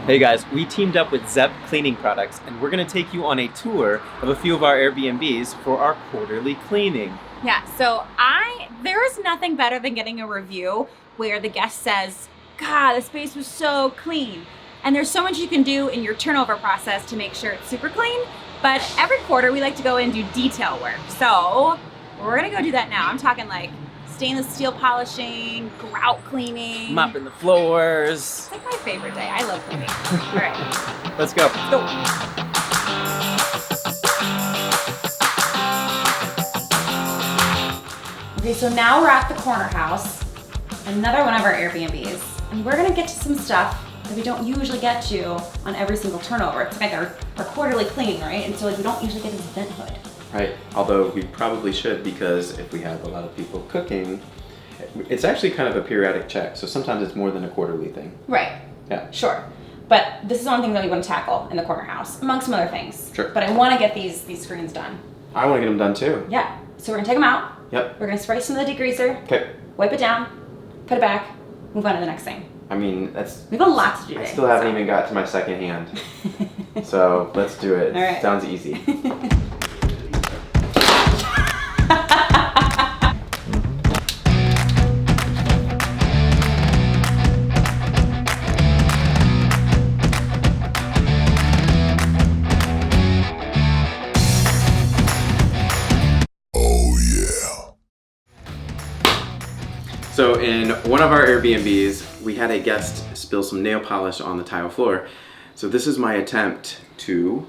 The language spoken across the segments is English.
Hey guys, we teamed up with Zep Cleaning Products and we're going to take you on a tour of a few of our Airbnbs for our quarterly cleaning. Yeah, so there is nothing better than getting a review where the guest says, God, the space was so clean. And there's so much you can do in your turnover process to make sure it's super clean. But every quarter we like to go and do detail work. So we're gonna go do that now. I'm talking like stainless steel polishing, grout cleaning. Mopping the floors. It's like my favorite day. I love cleaning. All right. Let's go. Let's go. Okay, so now we're at the corner house, another one of our Airbnbs, and we're gonna get to some stuff that we don't usually get to on every single turnover. It's like our quarterly cleaning, right? And so like we don't usually get this vent hood. Right, although we probably should, because if we have a lot of people cooking, it's actually kind of a periodic check. So sometimes it's more than a quarterly thing. Right. Yeah. Sure. But this is one thing that we want to tackle in the corner house, among some other things. Sure. But I want to get these screens done. I want to get them done too. Yeah. So we're gonna take them out. Yep. We're gonna spray some of the degreaser. Okay. Wipe it down. Put it back. Move on to the next thing. I mean, that's. We have a lot to do I today. still haven't even got to my second hand. So let's do it. All right. Sounds easy. So in one of our Airbnbs, we had a guest spill some nail polish on the tile floor. So this is my attempt to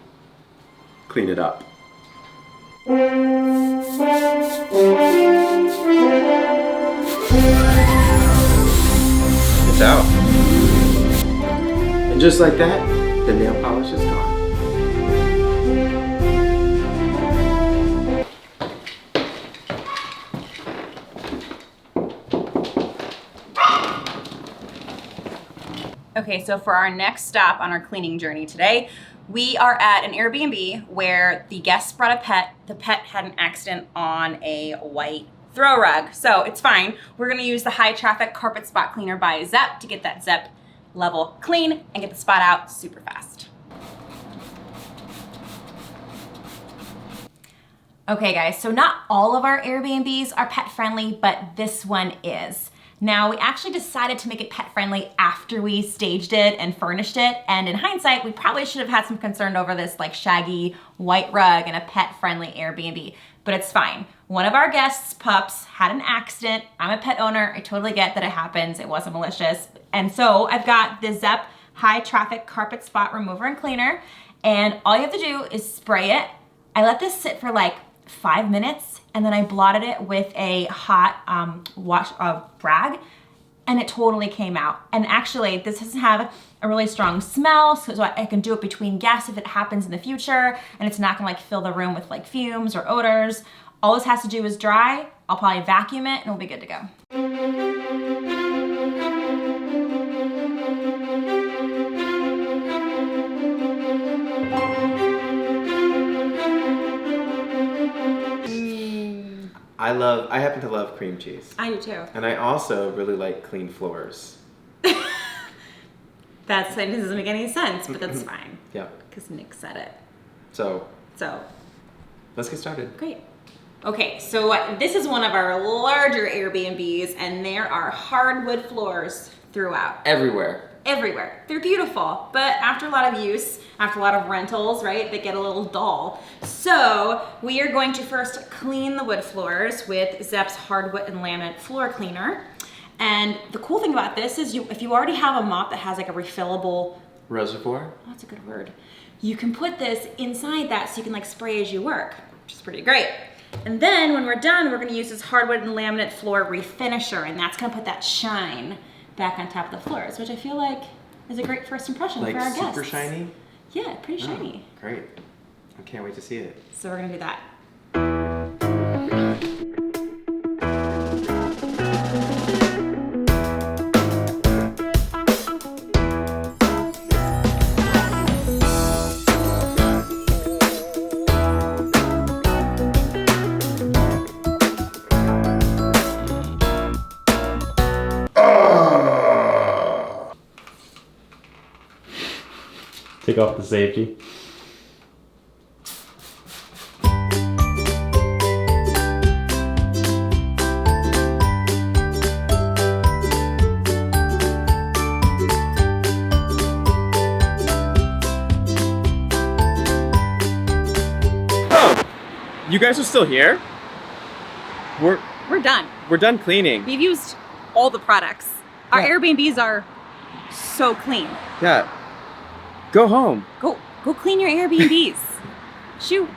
clean it up. It's out. And just like that, the nail polish is gone. Okay, so for our next stop on our cleaning journey today, we are at an Airbnb where the guest brought a pet. The pet had an accident on a white throw rug, so it's fine. We're gonna use the high traffic carpet spot cleaner by Zep to get that Zep level clean and get the spot out super fast. Okay guys, so not all of our Airbnbs are pet friendly, but this one is. Now, we actually decided to make it pet friendly after we staged it and furnished it. And in hindsight, we probably should have had some concern over this like shaggy white rug in a pet friendly Airbnb, but it's fine. One of our guests' pups had an accident. I'm a pet owner. I totally get that it happens. It wasn't malicious. And so I've got the Zep high traffic carpet spot remover and cleaner. And all you have to do is spray it. I let this sit for like 5 minutes, and then I blotted it with a hot rag, and it totally came out. And actually, this doesn't have a really strong smell, so I can do it between guests if it happens in the future, and it's not gonna like fill the room with like fumes or odors. All this has to do is dry. I'll probably vacuum it, and we'll be good to go. I happen to love cream cheese. I do too. And I also really like clean floors. That doesn't make any sense, but that's fine. Yeah. Because Nick said it. So So. let's get started. Great. Okay, so this is one of our larger Airbnbs, and there are hardwood floors throughout. Everywhere. Everywhere. They're beautiful, but after a lot of use, after a lot of rentals, right, they get a little dull. So we are going to first clean the wood floors with Zep's hardwood and laminate floor cleaner. And the cool thing about this is if you already have a mop that has like a refillable Reservoir? oh, that's a good word. You can put this inside that so you can like spray as you work, which is pretty great. And then when we're done, we're gonna use this hardwood and laminate floor refinisher, and that's gonna put that shine back on top of the floors, which I feel like is a great first impression Like for our guests. super shiny? Yeah, pretty shiny. Oh, great. I can't wait to see it. So we're gonna do that. Take off the safety. You guys are still here? We're done. We're done cleaning. We've used all the products. Our Yeah. Airbnbs are so clean. Yeah. Go home. Go clean your Airbnbs. Shoo.